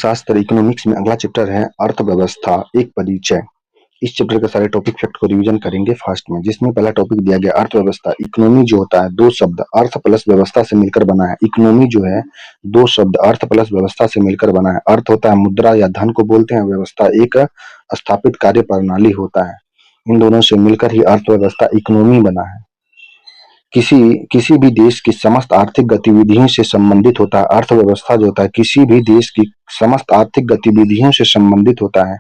अर्थशास्त्र इकोनॉमिक्स में अगला चैप्टर है अर्थव्यवस्था एक परिचय। इस चैप्टर के सारे टॉपिक फैक्ट को रिवीजन करेंगे फास्ट में, जिसमें पहला टॉपिक दिया गया अर्थव्यवस्था। इकोनॉमी जो होता है दो शब्द अर्थ प्लस व्यवस्था से मिलकर बना है। इकोनॉमी जो है दो शब्द अर्थ प्लस व्यवस्था से मिलकर बना है। अर्थ होता है मुद्रा या धन को बोलते हैं, व्यवस्था एक स्थापित कार्य प्रणाली होता है। इन दोनों से मिलकर ही अर्थव्यवस्था इकोनॉमी बना है। किसी किसी भी देश की समस्त आर्थिक गतिविधियों से संबंधित होता है। अर्थव्यवस्था जो होता है किसी भी देश की समस्त आर्थिक गतिविधियों से संबंधित होता है।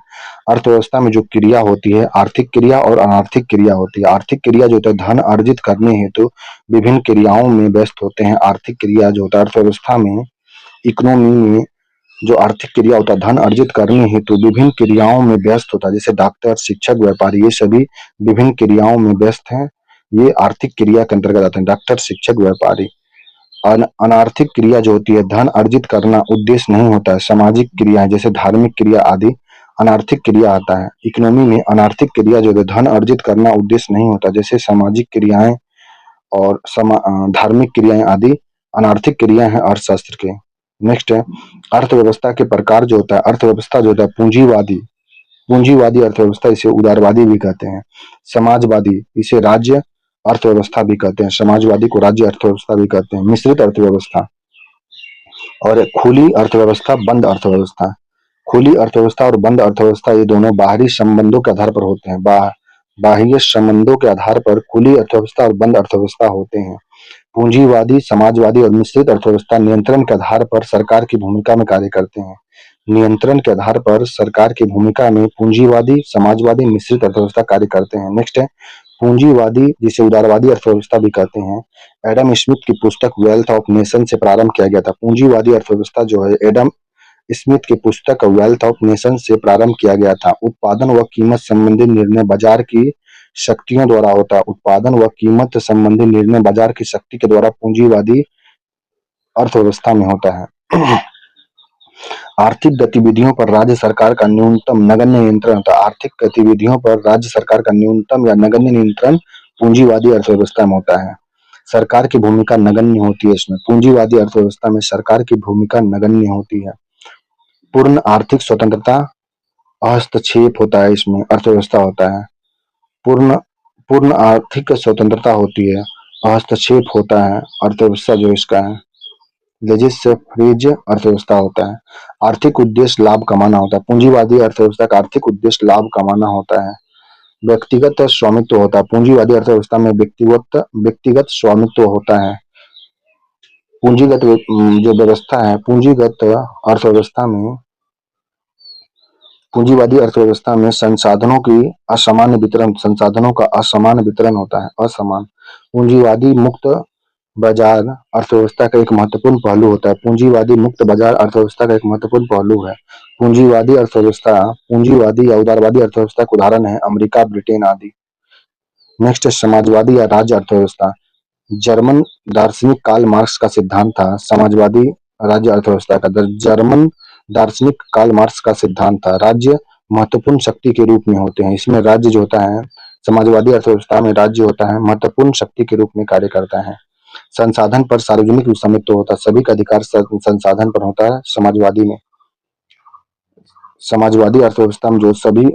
अर्थव्यवस्था में जो क्रिया होती है आर्थिक क्रिया और अनार्थिक क्रिया होती है। आर्थिक क्रिया जो होता है धन अर्जित करने हेतु विभिन्न क्रियाओं में व्यस्त होते हैं। आर्थिक क्रिया जो होता है अर्थव्यवस्था में इकोनॉमी में जो आर्थिक क्रिया होता है धन अर्जित करने हेतु विभिन्न क्रियाओं में व्यस्त होता है। जैसे डॉक्टर, शिक्षक, व्यापारी, ये सभी विभिन्न क्रियाओं में व्यस्त हैं। ये आर्थिक क्रिया के अंतर्गत आते हैं, डॉक्टर, शिक्षक, व्यापारी। अनार्थिक क्रिया जो होती है धन अर्जित करना उद्देश्य नहीं होता है। सामाजिक क्रिया जैसे धार्मिक क्रिया आदि अनार्थिक क्रिया आता है। इकोनॉमी में अनार्थिक क्रिया जो है धन अर्जित करना उद्देश्य नहीं होता, जैसे सामाजिक क्रियाएं और धार्मिक क्रियाएं आदि अनार्थिक क्रियाएं हैं अर्थशास्त्र के। नेक्स्ट है अर्थव्यवस्था के प्रकार जो होता है। अर्थव्यवस्था जो होता है पूंजीवादी पूंजीवादी अर्थव्यवस्था, इसे उदारवादी भी कहते हैं। समाजवादी, इसे राज्य अर्थव्यवस्था भी कहते हैं। समाजवादी को राज्य अर्थव्यवस्था भी कहते हैं। मिश्रित अर्थव्यवस्था और खुली अर्थव्यवस्था, बंद अर्थव्यवस्था। खुली अर्थव्यवस्था और बंद अर्थव्यवस्था ये दोनों बाहरी संबंधों के आधार पर होते हैं। बाह्य संबंधों के आधार पर खुली अर्थव्यवस्था और बंद अर्थव्यवस्था होते हैं। पूंजीवादी, समाजवादी और मिश्रित अर्थव्यवस्था नियंत्रण के आधार पर सरकार की भूमिका में कार्य करते हैं। नियंत्रण के आधार पर सरकार की भूमिका में पूंजीवादी, समाजवादी, मिश्रित अर्थव्यवस्था कार्य करते हैं। नेक्स्ट है पूंजीवादी, जिसे उदारवादी अर्थव्यवस्था भी कहते हैं। एडम स्मिथ की पुस्तक वेल्थ ऑफ नेशन से प्रारंभ किया गया था। पूंजीवादी अर्थव्यवस्था जो है एडम स्मिथ की पुस्तक वेल्थ ऑफ नेशन से प्रारंभ किया गया था। उत्पादन व कीमत संबंधी निर्णय बाजार की शक्तियों द्वारा होता है। उत्पादन व कीमत संबंधी निर्णय बाजार की शक्ति के द्वारा पूंजीवादी अर्थव्यवस्था में होता है। आर्थिक गतिविधियों पर राज्य सरकार का न्यूनतम नगण्य नियंत्रण होता है। आर्थिक गतिविधियों पर राज्य सरकार का न्यूनतम या नगण्य नियंत्रण पूंजीवादी अर्थव्यवस्था में होता है। सरकार की भूमिका नगण्य होती है इसमें। पूंजीवादी अर्थव्यवस्था में सरकार की भूमिका नगण्य होती है। पूर्ण आर्थिक स्वतंत्रता, हस्तक्षेप होता है इसमें, अर्थव्यवस्था होता है। पूर्ण पूर्ण आर्थिक स्वतंत्रता होती है, हस्तक्षेप होता है, अर्थव्यवस्था जो इसका है। लेजिस्लेटिव अर्थव्यवस्था होता है। आर्थिक उद्देश्य लाभ कमाना होता है। पूंजीवादी अर्थव्यवस्था का आर्थिक उद्देश्य लाभ कमाना होता है। व्यक्तिगत स्वामित्व होता है। पूंजीवादी अर्थव्यवस्था में व्यक्तिगत स्वामित्व होता है। पूंजीगत जो व्यवस्था है, पूंजीगत अर्थव्यवस्था में पूंजीवादी अर्थव्यवस्था में संसाधनों का असमान वितरण होता है। असमान पूंजीवादी मुक्त बाजार अर्थव्यवस्था का एक महत्वपूर्ण पहलू होता है। पूंजीवादी मुक्त बाजार अर्थव्यवस्था का एक महत्वपूर्ण पहलू है। पूंजीवादी अर्थव्यवस्था पूंजीवादी या उदारवादी अर्थव्यवस्था के उदाहरण है अमेरिका, ब्रिटेन आदि। नेक्स्ट है समाजवादी या राज्य अर्थव्यवस्था। जर्मन दार्शनिक कार्ल मार्क्स का सिद्धांत था समाजवादी राज्य अर्थव्यवस्था का। जर्मन दार्शनिक कार्ल मार्क्स का सिद्धांत था राज्य महत्वपूर्ण शक्ति के रूप में होते हैं। इसमें राज्य जो होता है समाजवादी अर्थव्यवस्था में राज्य होता है महत्वपूर्ण शक्ति के रूप में कार्य करता है। संसाधन पर सार्वजनिक स्वामित्व होता है। सभी का अधिकार संसाधन पर होता है समाजवादी में। समाजवादी अर्थव्यवस्था में जो सभी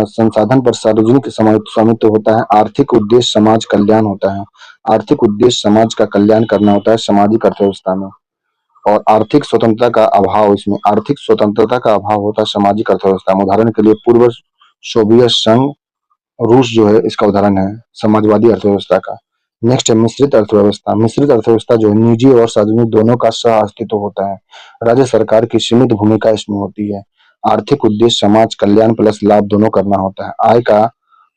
संसाधन पर सार्वजनिक स्वामित्व होता है। आर्थिक उद्देश्य समाज कल्याण होता है। आर्थिक उद्देश्य समाज का कल्याण करना होता है सामाजिक अर्थव्यवस्था में। और आर्थिक स्वतंत्रता का अभाव, इसमें आर्थिक स्वतंत्रता का अभाव होता है सामाजिक अर्थव्यवस्था में। उदाहरण के लिए पूर्व सोवियत संघ रूस जो है इसका उदाहरण है समाजवादी अर्थव्यवस्था का। नेक्स्ट है मिश्रित अर्थव्यवस्था। मिश्रित अर्थव्यवस्था जो है निजी और सार्वजनिक दोनों का सह अस्तित्व होता है। राज्य सरकार की सीमित भूमिका इसमें होती है। आर्थिक उद्देश्य समाज कल्याण प्लस लाभ दोनों करना होता है। आय का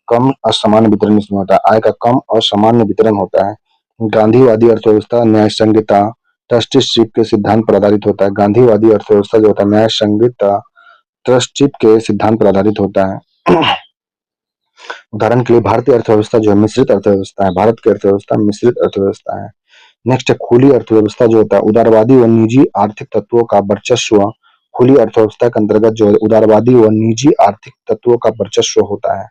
कम असमान वितरण इसमें होता है। आय का कम और सामान्य वितरण होता है। गांधीवादी अर्थव्यवस्था न्याय संहिता ट्रस्टीशिप के सिद्धांत पर आधारित होता है। गांधीवादी अर्थव्यवस्था जो होता है न्याय संहिता ट्रस्टीशिप के सिद्धांत पर आधारित होता है। उदाहरण के लिए भारतीय अर्थव्यवस्था जो है मिश्रित अर्थव्यवस्था है। भारत की अर्थव्यवस्था मिश्रित अर्थव्यवस्था है। नेक्स्ट है खुली अर्थव्यवस्था जो होता है उदारवादी व निजी आर्थिक तत्वों का वर्चस्व। खुली अर्थव्यवस्था के अंतर्गत जो है उदारवादी व निजी आर्थिक तत्वों का वर्चस्व होता है।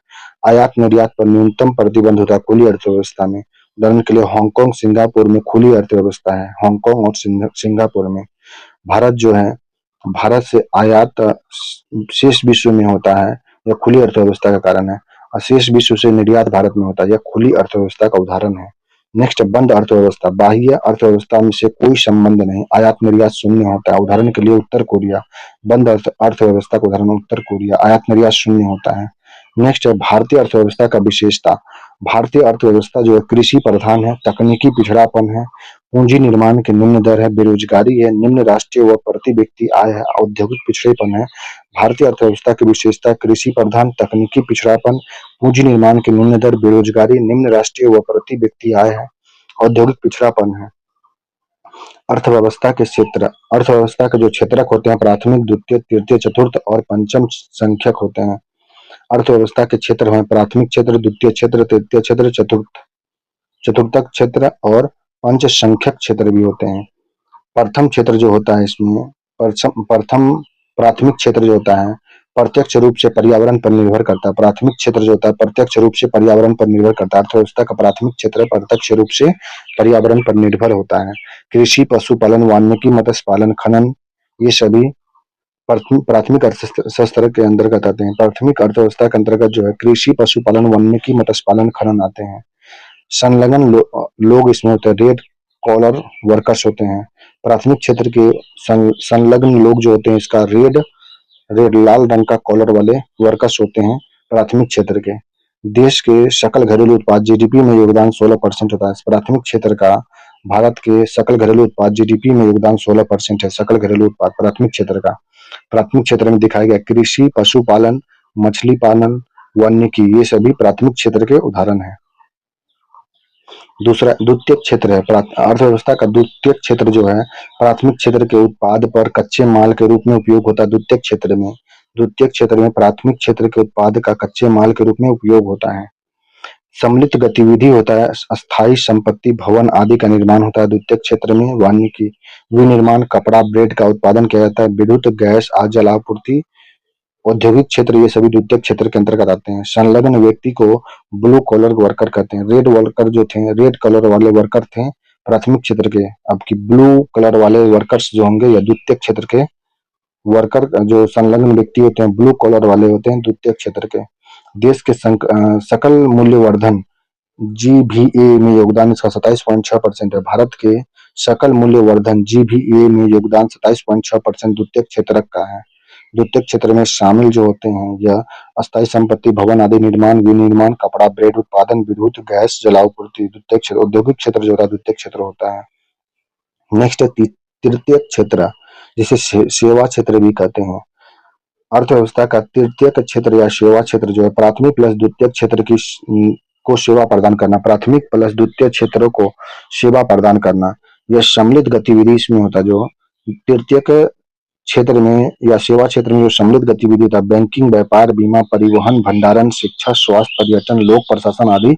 आयात निर्यात पर न्यूनतम प्रतिबंध होता है खुली अर्थव्यवस्था में। उदाहरण के लिए हांगकांग, सिंगापुर में खुली अर्थव्यवस्था है। हांगकांग और सिंगापुर में। भारत जो है भारत से आयात शेष विश्व में होता है, यह खुली अर्थव्यवस्था का कारण है। और शेष विश्व से निर्यात भारत में होता है, यह खुली अर्थव्यवस्था का उदाहरण है। नेक्स्ट, बंद अर्थव्यवस्था, बाह्य अर्थव्यवस्था में से कोई संबंध नहीं, आयात निर्यात शून्य होता है। उदाहरण के लिए उत्तर कोरिया, बंद अर्थव्यवस्था का उदाहरण उत्तर कोरिया, आयात निर्यात शून्य होता है। नेक्स्ट है भारतीय अर्थव्यवस्था का विशेषता। भारतीय अर्थव्यवस्था जो है कृषि प्रधान है, तकनीकी पिछड़ापन है, पूंजी निर्माण की निम्न दर है, बेरोजगारी है, निम्न राष्ट्रीय व प्रति व्यक्ति आय है, औद्योगिक पिछड़ेपन है। भारतीय अर्थव्यवस्था की विशेषता कृषि प्रधान, तकनीकी पिछड़ापन, पूंजी निर्माण की निम्न दर, बेरोजगारी, निम्न राष्ट्रीय व प्रति व्यक्ति आय है, औद्योगिक पिछड़ापन है। अर्थव्यवस्था के क्षेत्र, अर्थव्यवस्था के जो क्षेत्रक होते हैं प्राथमिक, द्वितीय, तृतीय, चतुर्थ और पंचम संख्यक होते हैं। अर्थव्यवस्था के क्षेत्र हैं प्राथमिक क्षेत्र, द्वितीय क्षेत्र, तृतीय क्षेत्र, चतुर्थक क्षेत्र और पंच संख्यक क्षेत्र भी होते हैं। प्रथम क्षेत्र जो होता है इसमें प्रथम प्राथमिक क्षेत्र जो होता है प्रत्यक्ष रूप से पर्यावरण पर निर्भर करता है। प्राथमिक क्षेत्र जो होता है प्रत्यक्ष रूप से पर्यावरण पर निर्भर करता है। अर्थव्यवस्था का प्राथमिक क्षेत्र प्रत्यक्ष रूप से पर्यावरण पर निर्भर होता है। कृषि, पशुपालन, वानिकी, मत्स्य पालन, खनन, ये सभी प्राथमिक अर्थशास्त्र के अंतर्गत आते हैं। प्राथमिक अर्थव्यवस्था के अंतर्गत जो है कृषि, पशुपालन, वानिकी, मत्स्य पालन, खनन आते हैं। संलग्न लोग इसमें होते हैं, रेड कॉलर वर्कर्स होते हैं। प्राथमिक क्षेत्र के संलग्न लोग जो होते हैं इसका रेड रेड लाल रंग का कॉलर वाले वर्कर्स होते हैं प्राथमिक क्षेत्र के। देश के सकल घरेलू उत्पाद जीडीपी में योगदान 16% होता है। प्राथमिक क्षेत्र का भारत के सकल घरेलू उत्पाद जीडीपी में योगदान 16% है। सकल घरेलू उत्पाद प्राथमिक क्षेत्र का, प्राथमिक क्षेत्र में दिखाया गया कृषि, पशुपालन, मछली पालन, वानिकी, ये सभी प्राथमिक क्षेत्र के उदाहरण हैं। दूसरा द्वितीयक क्षेत्र है। अर्थव्यवस्था का द्वितीयक क्षेत्र जो है प्राथमिक क्षेत्र के उत्पाद पर कच्चे माल के रूप में उपयोग होता है। द्वितीयक क्षेत्र में, द्वितीयक क्षेत्र में प्राथमिक क्षेत्र के उत्पाद का कच्चे माल के रूप में उपयोग होता है। सम्मिलित गतिविधि होता है, अस्थायी संपत्ति, भवन आदि का निर्माण होता है द्वितीयक क्षेत्र में। वानिकी, विनिर्माण, कपड़ा, ब्रेड का उत्पादन किया जाता है। विद्युत, गैस आदि जल आपूर्ति, औद्योगिक क्षेत्र, ये सभी द्वितीयक क्षेत्र के अंतर्गत आते हैं। संलग्न व्यक्ति को ब्लू कॉलर वर्कर कहते हैं। रेड वर्कर जो थे, रेड कलर वाले वर्कर थे प्राथमिक क्षेत्र के। अब की ब्लू कलर वाले वर्कर्स जो होंगे या द्वितीयक क्षेत्र के वर्कर, जो संलग्न व्यक्ति होते हैं ब्लू कॉलर वाले होते हैं द्वितीयक क्षेत्र के। देश के सकल मूल्यवर्धन जीबीए में योगदान इसका 27.6% है। भारत के सकल मूल्यवर्धन जीबीए में योगदान 27.6% द्वितीयक क्षेत्र का है। द्वितीयक क्षेत्र में शामिल जो होते हैं यह अस्थायी संपत्ति, भवन आदि निर्माण, विनिर्माण, कपड़ा, ब्रेड उत्पादन, विद्युत, गैस जलापूर्ति। द्वितीयक क्षेत्र, औद्योगिक क्षेत्र जो होता है द्वितीयक क्षेत्र होता है। नेक्स्ट है तृतीयक क्षेत्र, जिसे सेवा क्षेत्र भी कहते हैं। अर्थव्यवस्था का तृतीयक क्षेत्र या सेवा क्षेत्र जो है प्राथमिक प्लस द्वितीयक क्षेत्र की को सेवा प्रदान करना। प्राथमिक प्लस द्वितीय क्षेत्रों को सेवा प्रदान करना, यह सम्मिलित गतिविधि इसमें होता है। जो तृतीयक क्षेत्र में या सेवा क्षेत्र में जो सम्मिलित गतिविधि होता है, बैंकिंग, व्यापार, बीमा, परिवहन, भंडारण, शिक्षा, स्वास्थ्य, पर्यटन, लोक प्रशासन आदि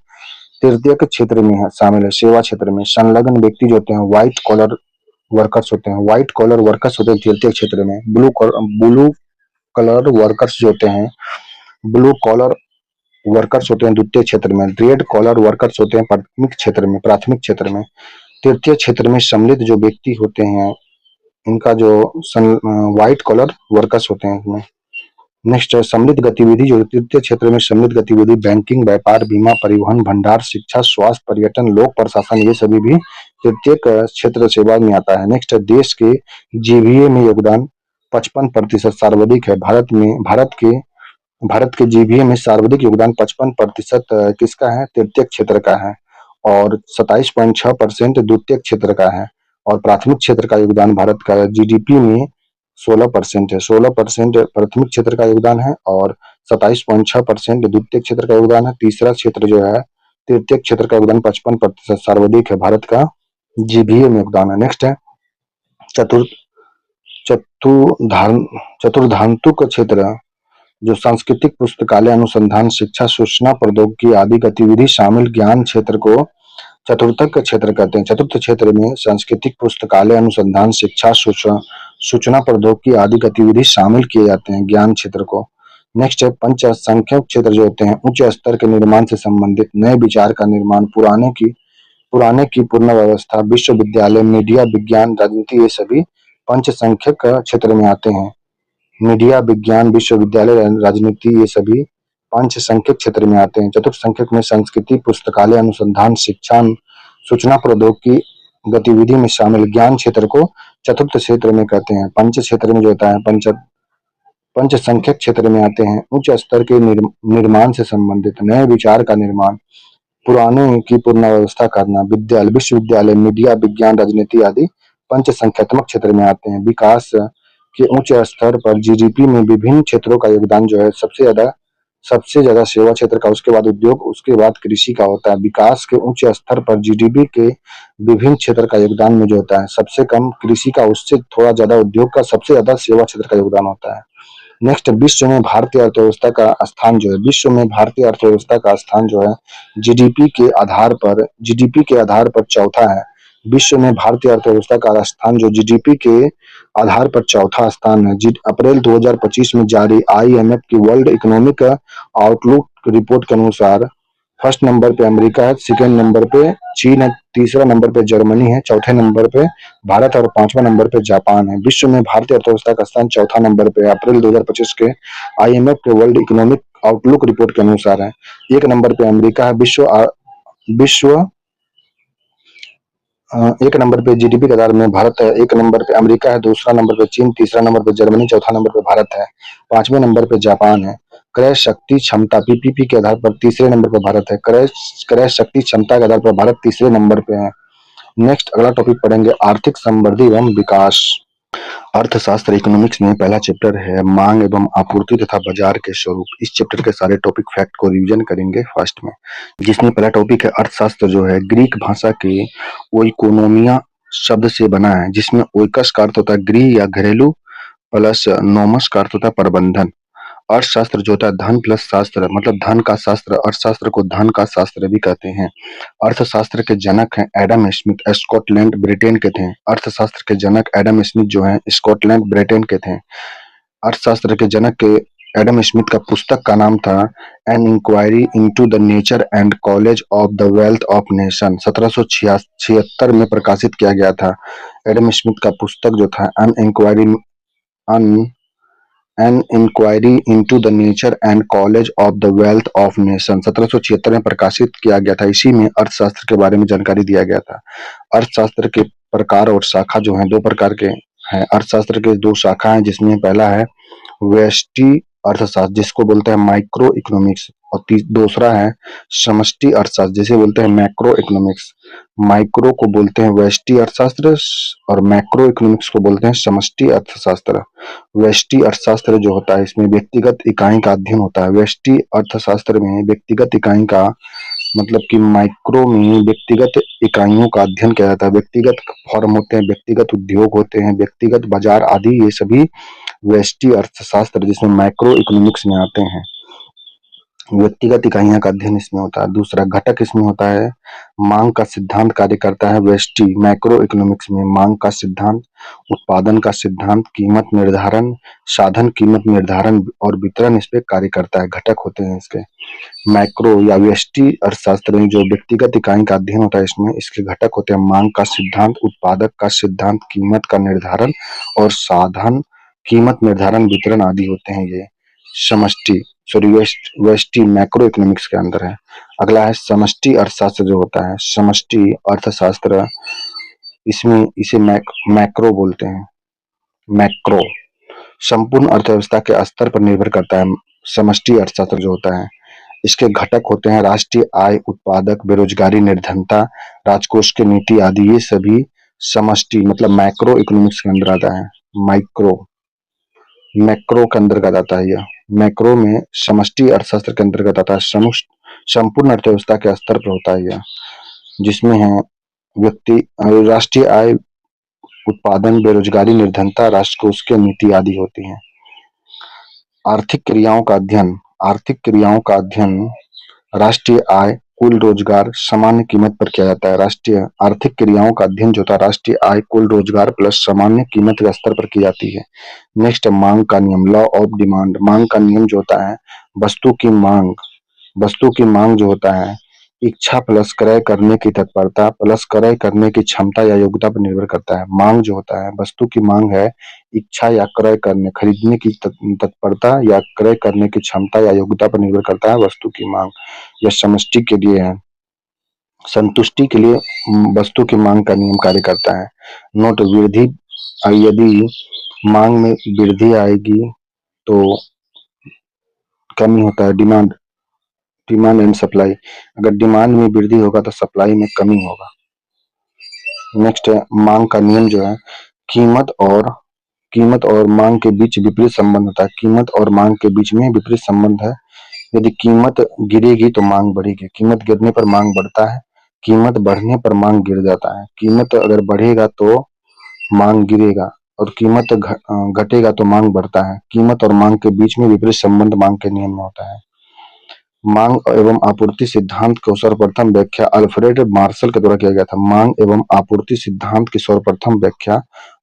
तृतीयक क्षेत्र में शामिल है। सेवा क्षेत्र में संलग्न व्यक्ति जो होते हैं व्हाइट कॉलर वर्कर्स होते हैं। व्हाइट कॉलर वर्कर्स होते हैं तृतीय क्षेत्र में। ब्लू कलर वर्कर्स जो होते हैं, ब्लू कॉलर वर्कर्स होते हैं द्वितीय क्षेत्र में। रेड कॉलर वर्कर्स होते हैं प्राथमिक क्षेत्र में, प्राथमिक क्षेत्र में। तृतीय क्षेत्र में सम्मिलित जो व्यक्ति होते हैं इनका जो व्हाइट कॉलर वर्कर्स होते हैं इसमें। नेक्स्ट सम्मिलित गतिविधि जो तृतीय क्षेत्र में सम्मिलित गतिविधि बैंकिंग, व्यापार, बीमा, परिवहन, भंडार, शिक्षा, स्वास्थ्य, पर्यटन, लोक प्रशासन, ये सभी भी तृतीय क्षेत्र सेवा में आता है। नेक्स्ट देश के जीबीए में योगदान 55% सर्वाधिक है। भारत के जीबीए में सर्वाधिक योगदान 55% किसका है? तृतीय क्षेत्र का है और 27.6% द्वितीय क्षेत्र का है। और प्राथमिक क्षेत्र का योगदान भारत का जीडीपी में 16% है। 16% प्राथमिक क्षेत्र का योगदान है और 27.6% द्वितीय क्षेत्र का योगदान है। तीसरा क्षेत्र जो है तृतीय क्षेत्र का योगदान 55% सर्वाधिक है। भारत का जीबीए में योगदान है। नेक्स्ट है चतुर्थ चतुर्धान चतुर्धांतुक क्षेत्र, जो सांस्कृतिक, पुस्तकालय, अनुसंधान, शिक्षा, सूचना प्रौद्योगिकी आदि गतिविधि शामिल ज्ञान क्षेत्र को चतुर्थक क्षेत्र कहते हैं। चतुर्थ क्षेत्र में सांस्कृतिक, पुस्तकालय, अनुसंधान, शिक्षा, सूचना प्रौद्योगिकी आदि गतिविधि शामिल किए जाते हैं ज्ञान क्षेत्र को। नेक्स्ट है पंच संख्यक क्षेत्र, जो होते हैं उच्च स्तर के निर्माण से संबंधित नए विचार का निर्माण, पुराने की पूर्ण व्यवस्था, विश्वविद्यालय, मीडिया, विज्ञान, राजनीति, ये सभी पंच संख्यक क्षेत्र में आते हैं। मीडिया, विज्ञान, विश्वविद्यालय, राजनीति ये सभी पंच संख्यक क्षेत्र में आते हैं। चतुर्थ संख्यक में संस्कृति, पुस्तकालय, अनुसंधान, शिक्षा, सूचना प्रौद्योगिकी गतिविधि में शामिल ज्ञान क्षेत्र को चतुर्थ क्षेत्र में कहते हैं। पंच क्षेत्र में जो होता है पंच संख्यक क्षेत्र में आते हैं उच्च स्तर के निर्माण से संबंधित नए विचार का निर्माण, पुराने की पुनर्व्यवस्था करना, विद्यालय, विश्वविद्यालय, मीडिया, विज्ञान, राजनीति आदि पंच संख्यात्मक क्षेत्र में आते हैं। विकास के उच्च स्तर पर जीडीपी में विभिन्न क्षेत्रों का योगदान जो है सबसे ज्यादा सेवा क्षेत्र का, उसके बाद उद्योग, उसके बाद कृषि का होता है। विकास के उच्च स्तर पर जीडीपी के विभिन्न क्षेत्र का योगदान में जो होता है सबसे कम कृषि का, उससे थोड़ा ज्यादा उद्योग का, सबसे ज्यादा सेवा क्षेत्र का योगदान होता है। नेक्स्ट, विश्व में भारतीय अर्थव्यवस्था का स्थान जो है, विश्व में भारतीय अर्थव्यवस्था का स्थान जो है जीडीपी के आधार पर चौथा है। विश्व में भारतीय अर्थव्यवस्था का स्थान जो जीडीपी के आधार पर चौथा स्थान है। अप्रैल 2025 में जारी आईएमएफ की वर्ल्ड इकोनॉमिक आउटलुक रिपोर्ट के अनुसार फर्स्ट नंबर पे अमेरिका है, सेकंड नंबर पे चीन है, तीसरा नंबर पे जर्मनी है, चौथे नंबर पे भारत और पांचवा नंबर पे जापान है। विश्व में भारतीय अर्थव्यवस्था का स्थान चौथा नंबर पे अप्रैल 2025 के आईएमएफ के वर्ल्ड इकोनॉमिक आउटलुक रिपोर्ट के अनुसार है। एक नंबर पे अमेरिका है, विश्व एक नंबर पे जीडीपी के आधार में भारत है, एक नंबर पे अमेरिका है, दूसरा नंबर पे चीन, तीसरा नंबर पे जर्मनी, चौथा नंबर पे भारत है, पांचवें नंबर पे जापान है। क्रय शक्ति क्षमता पीपीपी के आधार पर तीसरे नंबर पर भारत है। क्रय शक्ति क्षमता के आधार पर भारत तीसरे नंबर पे है। नेक्स्ट अगला टॉपिक पढ़ेंगे आर्थिक समृद्धि एवं विकास। अर्थशास्त्र इकोनॉमिक्स में पहला चैप्टर है मांग एवं आपूर्ति तथा बाजार के स्वरूप। इस चैप्टर के सारे टॉपिक फैक्ट को रिवीजन करेंगे फर्स्ट में, जिसमें पहला टॉपिक है अर्थशास्त्र जो है ग्रीक भाषा के ओइकोनोमिया शब्द से बना है, जिसमें ओइकस का अर्थ होता है गृह या घरेलू प्लस नोमस का अर्थ होता है प्रबंधन। अर्थशास्त्र जो होता है धन प्लस शास्त्र, मतलब धन का शास्त्र, अर्थशास्त्र को धन का शास्त्र भी कहते हैं। अर्थशास्त्र के जनक हैं एडम स्मिथ, स्कॉटलैंड ब्रिटेन के थे। अर्थशास्त्र के जनक एडम स्मिथ जो हैं स्कॉटलैंड ब्रिटेन के थे। अर्थशास्त्र के जनक के एडम स्मिथ का पुस्तक का नाम था an inquiry into the nature and college of the wealth of nation, 1776 में प्रकाशित किया गया था। एडम स्मिथ का पुस्तक जो था an inquiry into the nature and college of the wealth of nation 1776 में प्रकाशित किया गया था। इसी में अर्थशास्त्र के बारे में जानकारी दिया गया था। अर्थशास्त्र के प्रकार और शाखा जो हैं दो प्रकार के हैं। अर्थशास्त्र के दो शाखा हैं, जिसमें पहला है व्यष्टि अर्थशास्त्र जिसको बोलते हैं माइक्रो इकोनॉमिक्स, और दूसरा है समष्टि अर्थशास्त्र जिसे बोलते हैं मैक्रो इकोनॉमिक्स। माइक्रो को बोलते हैं व्यष्टि अर्थशास्त्र और मैक्रो इकोनॉमिक्स को बोलते हैं समष्टि अर्थशास्त्र। व्यष्टि अर्थशास्त्र जो होता है इसमें व्यक्तिगत इकाई का अध्ययन होता है। व्यष्टि अर्थशास्त्र में व्यक्तिगत इकाई का मतलब कि माइक्रो में व्यक्तिगत इकाइयों का अध्ययन किया जाता है। व्यक्तिगत फर्म होते हैं, व्यक्तिगत उद्योग होते हैं, व्यक्तिगत बाजार आदि, ये सभी व्यष्टि अर्थशास्त्र जिसमें माइक्रो इकोनॉमिक्स में आते हैं। व्यक्तिगत इकाइयों का अध्ययन इसमें होता है। दूसरा घटक इसमें होता है मांग का सिद्धांत कार्य करता है व्यष्टि मैक्रो इकोनॉमिक्स में। मांग का सिद्धांत, उत्पादन का सिद्धांत, कीमत निर्धारण, साधन कीमत निर्धारण और वितरण इस पे कार्य करता है। घटक होते हैं इसके। मैक्रो या व्यष्टि अर्थशास्त्र में जो व्यक्तिगत इकाई का अध्ययन होता है इसमें इसके घटक होते हैं मांग का सिद्धांत, उत्पादक का सिद्धांत, कीमत का निर्धारण और साधन कीमत निर्धारण, वितरण आदि होते हैं। ये समष्टि व्यष्टि मैक्रो इकोनॉमिक्स के अंदर है। अगला है समष्टि अर्थशास्त्र जो होता है। समष्टि अर्थशास्त्र इसमें इसे मैक्रो बोलते हैं। मैक्रो संपूर्ण अर्थव्यवस्था के स्तर पर निर्भर करता है। समष्टि अर्थशास्त्र जो होता है इसके घटक होते हैं राष्ट्रीय आय, उत्पादक, बेरोजगारी, निर्धनता, राजकोष की नीति आदि। ये सभी समष्टि मतलब मैक्रो इकोनॉमिक्स के अंदर आता है। मैक्रो के अंतर्गत आता है। यह मैक्रो में समष्टि अर्थशास्त्र के अंतर्गत आता है। संपूर्ण अर्थव्यवस्था के स्तर पर होता है यह, जिसमें है राष्ट्रीय आय, उत्पादन, बेरोजगारी, निर्धनता, राष्ट्रकोष की नीति आदि होती है। आर्थिक क्रियाओं का अध्ययन। आर्थिक क्रियाओं का अध्ययन राष्ट्रीय आय, कुल रोजगार, सामान्य कीमत पर किया जाता है। राष्ट्रीय आर्थिक क्रियाओं का अध्ययन जो होता है राष्ट्रीय आय, कुल रोजगार प्लस सामान्य कीमत के स्तर पर की जाती है। नेक्स्ट मांग का नियम, लॉ ऑफ डिमांड। मांग का नियम जो होता है वस्तु की मांग जो होता है इच्छा प्लस क्रय करने की तत्परता प्लस क्रय करने की क्षमता या योग्यता पर निर्भर करता है। मांग जो होता है, वस्तु की मांग है इच्छा या क्रय करने खरीदने की तत्परता या क्रय करने की क्षमता या योग्यता पर निर्भर करता है वस्तु की मांग। यह समष्टि के लिए है, संतुष्टि के लिए वस्तु की मांग का नियम कार्य करता है। नोट वृद्धि, यदि मांग में वृद्धि आएगी तो कमी होता है, डिमांड डिमांड एंड सप्लाई। अगर डिमांड में वृद्धि होगा तो सप्लाई में कमी होगा। नेक्स्ट है मांग का नियम जो है, कीमत और मांग के बीच विपरीत संबंध होता है। कीमत और मांग के बीच में विपरीत संबंध है। यदि कीमत गिरेगी तो मांग बढ़ेगी, कीमत गिरने पर मांग बढ़ता है, कीमत बढ़ने पर मांग गिर जाता है। कीमत अगर बढ़ेगा तो मांग गिरेगा और कीमत घटेगा तो मांग बढ़ता है। कीमत और मांग के बीच में विपरीत संबंध मांग के नियम में होता है। मांग एवं आपूर्ति सिद्धांत की सर्वप्रथम व्याख्या अल्फ्रेड मार्शल के द्वारा किया गया था। मांग एवं आपूर्ति सिद्धांत की सर्वप्रथम व्याख्या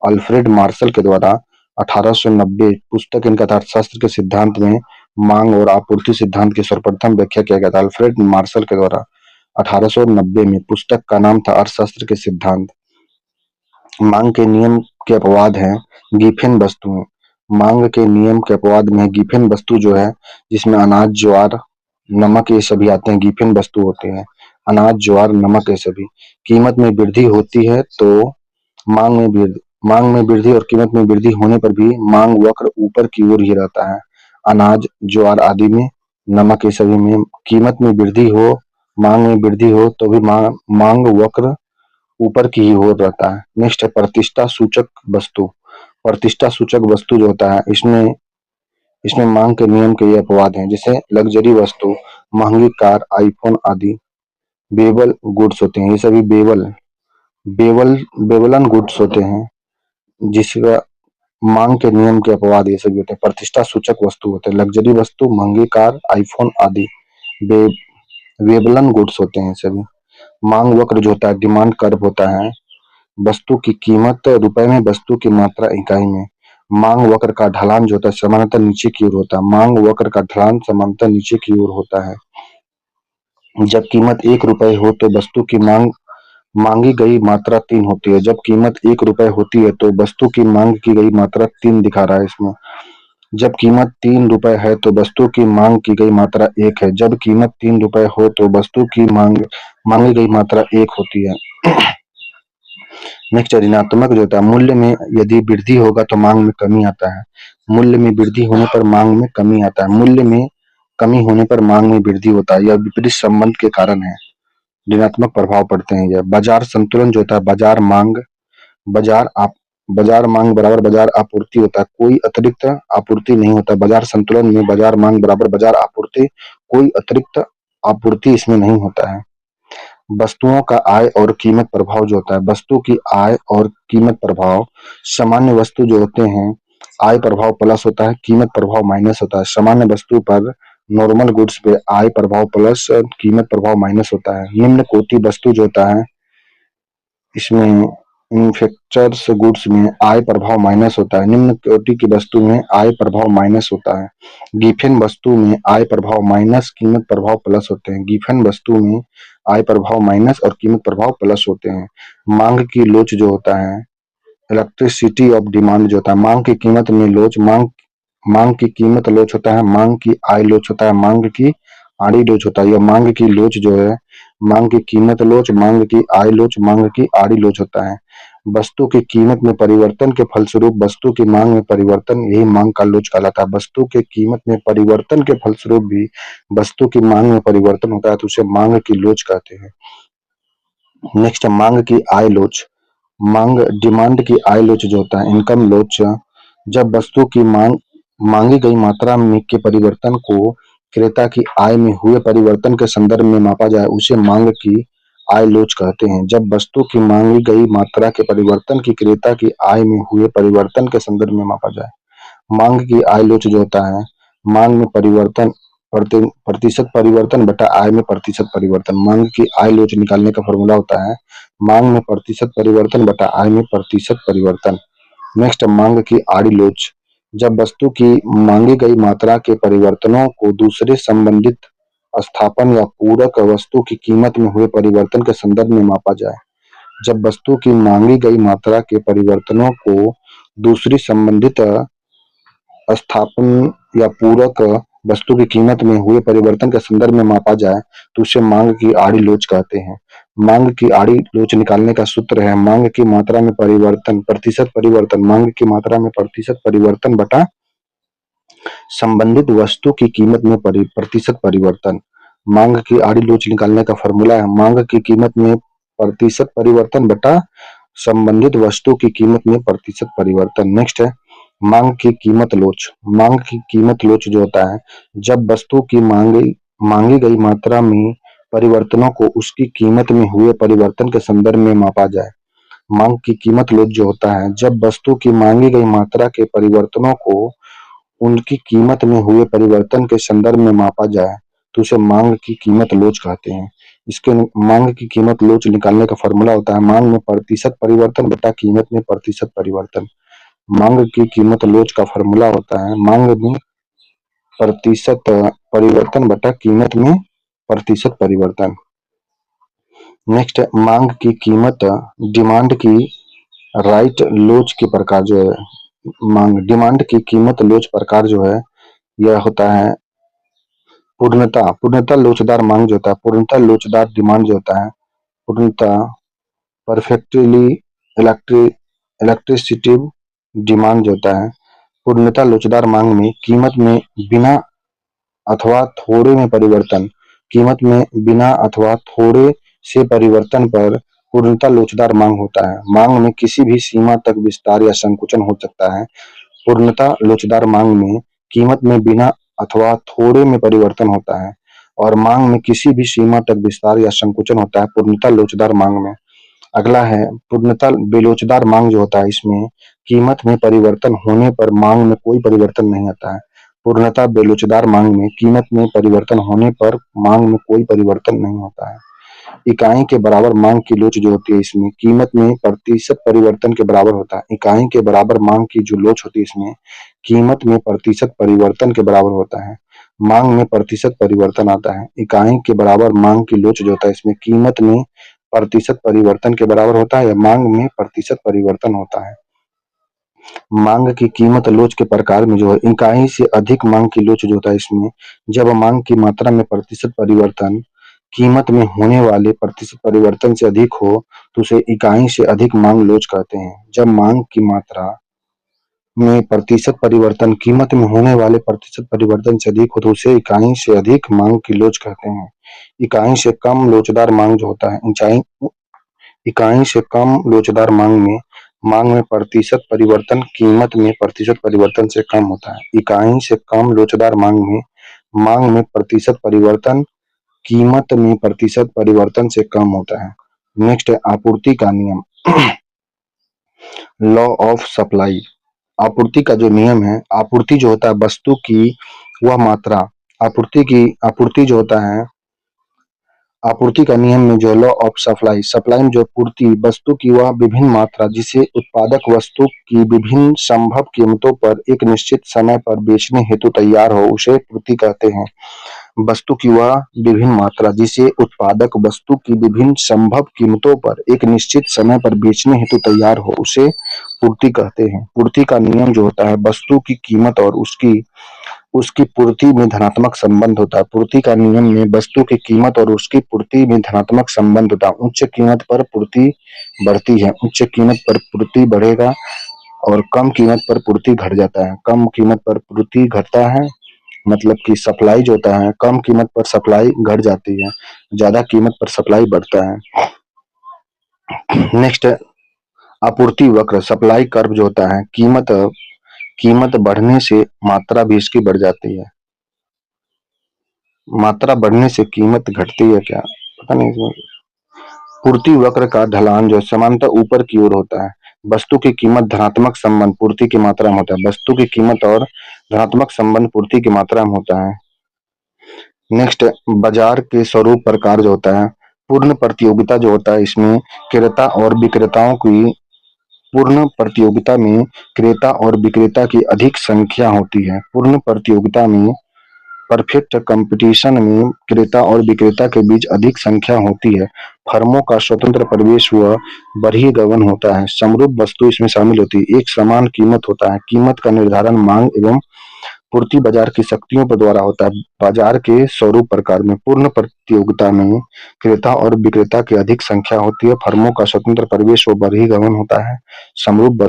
अल्फ्रेड मार्शल के द्वारा 1890 पुस्तक इनका था अर्थशास्त्र के सिद्धांत में मांग और आपूर्ति सिद्धांत की सर्वप्रथम व्याख्या किया गया था अल्फ्रेड मार्शल के द्वारा 1890 में। पुस्तक का नाम था अर्थशास्त्र के सिद्धांत। मांग के नियम के अपवाद हैं गिफेन वस्तुएं। मांग के नियम के अपवाद में गिफेन वस्तु जो है, जिसमें अनाज, ज्वार, नमक ये सभी आते हैं, गिफेन वस्तु होते हैं। अनाज, ज्वार, नमक ये सभी। कीमत में वृद्धि होती है तो मांग में वृद्धि और कीमत में वृद्धि होने पर भी मांग वक्र ऊपर की ओर ही रहता है। अनाज, ज्वार आदि में, नमक ये सभी में कीमत में वृद्धि हो, मांग में वृद्धि हो तो भी मांग वक्र ऊपर की ही ओर रहता है। नेक्स्ट है प्रतिष्ठा सूचक वस्तु। प्रतिष्ठा सूचक वस्तु जो होता है, इसमें इसमें मांग के नियम के ये अपवाद हैं, जैसे लग्जरी वस्तु, महंगी कार, आईफोन आदि बेबल गुड्स होते हैं। ये सभी बेवलन गुड्स होते हैं, जिसका मांग के नियम के अपवाद ये सभी होते हैं। प्रतिष्ठा सूचक वस्तु होते हैं लग्जरी वस्तु, महंगी कार, आईफोन आदि बे वेबलन गुड्स होते हैं सभी। मांग वक्र जो होता है, डिमांड कर्व होता है, वस्तु की कीमत रुपए में, वस्तु की मात्रा इकाई में। मांग वक्र का ढलान जो होता है सामान्यतः नीचे की ओर होता है। मांग वक्र का ढलान सामान्यतः नीचे की ओर होता है। जब कीमत 1 रुपए हो तो वस्तु की मांगी गई मात्रा 3 होती है। जब कीमत 1 रुपए होती है तो वस्तु की मांग की गई मात्रा 3 दिखा रहा है इसमें। जब कीमत 3 रुपए है तो वस्तु की मांग की गई मात्रा 1 है। जब कीमत 3 रुपए हो तो वस्तु की मांगी गई मात्रा 1 होती है। नेक्स्ट ऋणात्मक जो होता है, मूल्य में यदि वृद्धि होगा तो मांग में कमी आता है। मूल्य में वृद्धि होने पर मांग में कमी आता है। मूल्य में कमी होने पर मांग में वृद्धि होता है। यह विपरीत संबंध के कारण है, ऋणात्मक प्रभाव पड़ते हैं। यह बाजार संतुलन जो होता है, बाजार मांग बराबर बाजार आपूर्ति होता है, कोई अतिरिक्त आपूर्ति नहीं होता। बाजार संतुलन में बाजार मांग बराबर बाजार आपूर्ति, कोई अतिरिक्त आपूर्ति इसमें नहीं होता है। वस्तुओं का आय और कीमत प्रभाव जो होता है, वस्तु की आय और कीमत प्रभाव, सामान्य वस्तु जो होते हैं आय प्रभाव प्लस होता है, कीमत प्रभाव माइनस होता है। सामान्य वस्तु पर, नॉर्मल गुड्स पे आय प्रभाव प्लस, कीमत प्रभाव माइनस होता है। निम्न कोटि वस्तु जो होता है, इसमें मैन्युफैक्चर्स गुड्स में आय प्रभाव माइनस होता है। निम्न कोटि की वस्तु में आय प्रभाव माइनस होता है। गिफेन वस्तु में आय प्रभाव माइनस, कीमत प्रभाव प्लस होते हैं। गिफेन वस्तु में आय प्रभाव माइनस और कीमत प्रभाव प्लस होते हैं। मांग की लोच जो होता है, इलेक्ट्रिसिटी ऑफ डिमांड जो होता है, मांग की कीमत में लोच, मांग की कीमत लोच होता है, मांग की आय लोच होता है, मांग की आड़ी लोच होता है। यह मांग की लोच जो है, मांग की कीमत लोच, मांग की आय लोच, मांग की आड़ी लोच होता है। वस्तु की कीमत में परिवर्तन के फलस्वरूप वस्तु की मांग में परिवर्तन, यही मांग का लोच कहलाता है। वस्तु के कीमत में परिवर्तन के फलस्वरूप भी वस्तु की मांग में परिवर्तन होता है तो उसे मांग की लोच कहते हैं। नेक्स्ट है मांग की आय लोच। डिमांड की आय लोच जो होता है, इनकम लोच, जब वस्तु की मांगी गई मात्रा में के परिवर्तन को क्रेता की आय में हुए परिवर्तन के संदर्भ में मापा जाए, उसे मांग की आय लोच कहते हैं। जब वस्तु की मांगी गई मात्रा के परिवर्तन की क्रेता की आय में हुए परिवर्तन के संदर्भ में मापा जाए। मांग की आय लोच जो होता है, मांग में प्रतिशत परिवर्तन बटा आय में प्रतिशत परिवर्तन। मांग की आय लोच निकालने का फॉर्मूला होता है मांग में प्रतिशत परिवर्तन बटा आय में प्रतिशत परिवर्तन। नेक्स्ट मांग की आड़ी लोच, जब वस्तु की मांगी गई मात्रा के परिवर्तनों को दूसरे संबंधित स्थापन या पूरक वस्तु की कीमत में हुए परिवर्तन के संदर्भ में मापा जाए। जब वस्तु की मांगी गई मात्रा के परिवर्तनों को दूसरी संबंधित स्थापन या पूरक वस्तु की कीमत में हुए परिवर्तन के संदर्भ में मापा जाए तो उसे मांग की आड़ी लोच कहते हैं। मांग की आड़ी लोच निकालने का सूत्र है मांग की मात्रा में परिवर्तन प्रतिशत परिवर्तन, मांग की मात्रा में प्रतिशत परिवर्तन बटा संबंधित वस्तु की कीमत में प्रतिशत परिवर्तन। मांग की आड़ी लोच निकालने का फॉर्मूला है मांग की कीमत में प्रतिशत परिवर्तन बटा संबंधित वस्तु की कीमत में प्रतिशत परिवर्तन। नेक्स्ट है मांग की कीमत लोच। मांग की कीमत लोच जो होता है जब वस्तु की मांगी गई मात्रा में परिवर्तनों को उसकी कीमत में हुए परिवर्तन के संदर्भ में मापा जाए। मांग की कीमत लोच जो होता है जब वस्तु की मांगी गई मात्रा के परिवर्तनों को उनकी कीमत में हुए परिवर्तन के संदर्भ में मापा जाए तो उसे मांग की कीमत लोच कहते हैं। इसके मांग की कीमत लोच निकालने का फॉर्मूला होता है मांग में प्रतिशत परिवर्तन बटा कीमत में प्रतिशत परिवर्तन। मांग की कीमत लोच का फॉर्मूला होता है मांग में प्रतिशत परिवर्तन बटा कीमत में प्रतिशत परिवर्तन। नेक्स्ट है मांग की कीमत डिमांड की राइट लोच के प्रकार जो है मांग डिमांड की कीमत लोच प्रकार जो है यह होता है पूर्णता लोचदार मांग जो होता है पूर्णता लोचदार डिमांड जो होता है पूर्णता परफेक्टली इलेक्ट्रिसिटी डिमांड जो होता है पूर्णता लोचदार मांग में कीमत में बिना अथवा थोड़े में परिवर्तन कीमत में बिना अथवा थोड़े से परिवर्तन पर पूर्णता लोचदार मांग होता है। मांग में किसी भी सीमा तक विस्तार या संकुचन हो सकता है। पूर्णता लोचदार मांग में कीमत में बिना अथवा थोड़े में परिवर्तन होता है और मांग में किसी भी सीमा तक विस्तार या संकुचन होता है पूर्णता लोचदार मांग में। अगला है पूर्णता बेलोचदार मांग जो होता है इसमें कीमत में परिवर्तन होने पर मांग में कोई परिवर्तन नहीं आता है। पूर्णता बेलोचदार मांग में कीमत में परिवर्तन होने पर मांग में कोई परिवर्तन नहीं होता है। इकाई के बराबर मांग की लोच जो होती है इसमें कीमत में प्रतिशत परिवर्तन के बराबर होता है। इकाई के बराबर मांग की जो लोच होती है इसमें कीमत में प्रतिशत परिवर्तन के बराबर होता है। मांग में प्रतिशत परिवर्तन आता है। इकाई के बराबर मांग की लोच जो होता है इसमें कीमत में प्रतिशत परिवर्तन के बराबर होता है या मांग में प्रतिशत परिवर्तन होता है। मांग की कीमत लोच के प्रकार में जो है इकाई से अधिक मांग की लोच जो होता है इसमें जब मांग की मात्रा में प्रतिशत परिवर्तन कीमत में होने वाले प्रतिशत परिवर्तन से अधिक हो तो उसे इकाई से अधिक मांग लोच कहते हैं। जब मांग की मात्रा में प्रतिशत परिवर्तन कीमत में होने वाले प्रतिशत परिवर्तन से अधिक हो तो उसे इकाई से अधिक मांग की लोच कहते हैं। इकाई से कम लोचदार मांग जो होता है इकाई से कम लोचदार मांग में प्रतिशत परिवर्तन कीमत में प्रतिशत परिवर्तन से कम होता है। इकाई से कम लोचदार मांग में प्रतिशत परिवर्तन कीमत में प्रतिशत परिवर्तन से कम होता है। नेक्स्ट है आपूर्ति का नियम लॉ ऑफ सप्लाई। आपूर्ति का जो नियम है आपूर्ति जो होता है वस्तु की वह मात्रा आपूर्ति जो होता है आपूर्ति का नियम में जो लॉ ऑफ सप्लाई सप्लाई में जो पूर्ति वस्तु की वह विभिन्न मात्रा जिसे उत्पादक वस्तु की विभिन्न संभव कीमतों पर एक निश्चित समय पर बेचने हेतु तैयार हो उसे पूर्ति कहते हैं। वस्तु की वह विभिन्न मात्रा जिसे उत्पादक वस्तु की विभिन्न संभव कीमतों पर एक निश्चित समय पर बेचने हेतु तैयार हो उसे पूर्ति कहते हैं। पूर्ति का नियम जो होता है वस्तु की कीमत और उसकी उसकी पूर्ति में धनात्मक संबंध होता है। पूर्ति का नियम में वस्तु की कीमत और उसकी पूर्ति में धनात्मक संबंध होता है। उच्च कीमत पर पूर्ति बढ़ती है उच्च कीमत पर पूर्ति बढ़ेगा और कम कीमत पर पूर्ति घट जाता है। कम कीमत पर पूर्ति घटता है मतलब कि सप्लाई जो होता है कम कीमत पर सप्लाई घट जाती है ज्यादा कीमत पर सप्लाई बढ़ता है। नेक्स्ट है आपूर्ति वक्र सप्लाई कर्व जो होता है कीमत बढ़ने से मात्रा भी इसकी बढ़ जाती है। मात्रा बढ़ने से कीमत घटती है क्या पता नहीं इसमें। पूर्ति वक्र का ढलान जो समांतर ऊपर की ओर होता है। वस्तु की कीमत धनात्मक संबंध पूर्ति की मात्रा में होता है। वस्तु की कीमत और धनात्मक संबंध पूर्ति की मात्रा में होता है। नेक्स्ट बाजार के स्वरूप प्रकार जो होता है पूर्ण प्रतियोगिता जो होता है इसमें क्रेता और विक्रेताओं की पूर्ण प्रतियोगिता में क्रेता और विक्रेता की अधिक संख्या होती है। पूर्ण प्रतियोगिता में परफेक्ट कंपटीशन में क्रेता और विक्रेता के बीच अधिक संख्या होती है। फर्मों का स्वतंत्र प्रवेश व बहिर्गमन होता है। समरूप वस्तु इसमें शामिल होती है। एक समान कीमत होता है। कीमत का निर्धारण मांग एवं पूर्ति बाजार की शक्तियों पर द्वारा होता है। बाजार के स्वरूप प्रकार में पूर्ण प्रतियोगिता में क्रेता और विक्रेता की अधिक संख्या होती है। फर्मों का स्वतंत्र प्रवेश व बहिर्गमन होता है। समरूप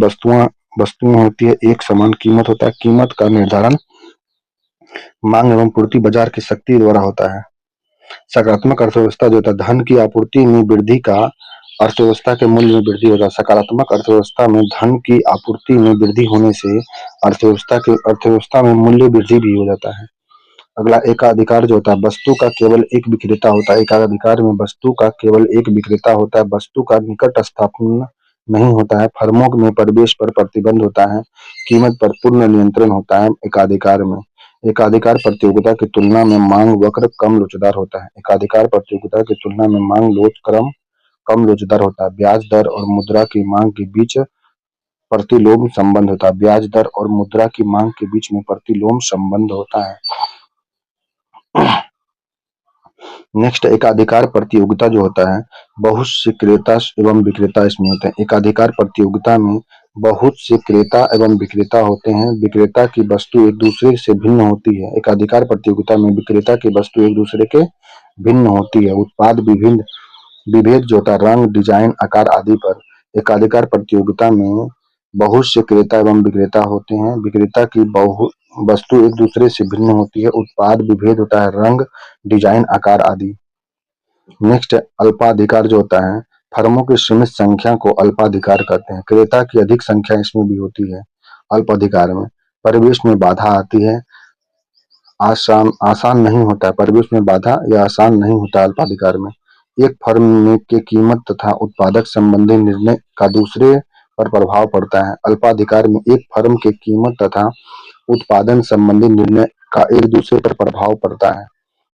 वस्तुआं वस्तुएं होती है। एक समान कीमत होता है। कीमत का निर्धारण मांग एवं पूर्ति बाजार की शक्ति द्वारा होता है। सकारात्मक अर्थव्यवस्था जो होता है, धन की आपूर्ति में वृद्धि का अर्थव्यवस्था के मूल्य में वृद्धि होता है। सकारात्मक अर्थव्यवस्था में धन की आपूर्ति में वृद्धि होने से अर्थव्यवस्था में मूल्य वृद्धि भी हो जाता है। अगला एकाधिकार जो होता है, वस्तु का केवल एक विक्रेता होता है। एकाधिकार में वस्तु का केवल एक विक्रेता होता है। वस्तु का निकट स्थापन नहीं होता है। फर्मों में प्रवेश पर प्रतिबंध होता है। कीमत पर पूर्ण नियंत्रण होता है। एकाधिकार में एकाधिकार प्रतियोगिता की तुलना में मांग वक्र कम लोचदार होता है। एकाधिकार प्रतियोगिता की तुलना में मांग क्रम कम लोचदार होता है। ब्याज दर और मुद्रा की मांग के बीच प्रतिलोम संबंध होता है। ब्याज दर और मुद्रा की मांग के बीच में प्रतिलोम संबंध होता है। नेक्स्ट, एकाधिकार प्रतियोगिता जो होता है, बहुत से क्रेता एवं विक्रेता इसमें होते हैं। एकाधिकार प्रतियोगिता में बहुत से क्रेता एवं विक्रेता होते हैं। विक्रेता की वस्तु एक दूसरे से भिन्न होती है। एकाधिकार प्रतियोगिता में विक्रेता की वस्तु एक दूसरे के भिन्न होती है। उत्पाद विभिन्न विभेद जो होता है, रंग, डिजाइन, आकार आदि पर। एकाधिकार प्रतियोगिता में बहुत से क्रेता एवं विक्रेता होते हैं। विक्रेता की वस्तु एक दूसरे से भिन्न होती है। उत्पाद विभेद होता है, रंग, डिजाइन, आकार आदि। नेक्स्ट, अल्पाधिकार जो होता है, फर्मों की सीमित संख्या को अल्पाधिकार कहते हैं। क्रेता की अधिक संख्या इसमें भी होती है। अल्पाधिकार में परिवेश में बाधा आती है। आसान आसान नहीं होता है। परिवेश में बाधा या आसान नहीं होता अल्पाधिकार में। एक फर्म में के कीमत तथा उत्पादक संबंधी निर्णय का दूसरे पर प्रभाव पड़ता है। अल्पाधिकार में एक फर्म के कीमत तथा उत्पादन संबंधी निर्णय का एक दूसरे पर प्रभाव पड़ता है।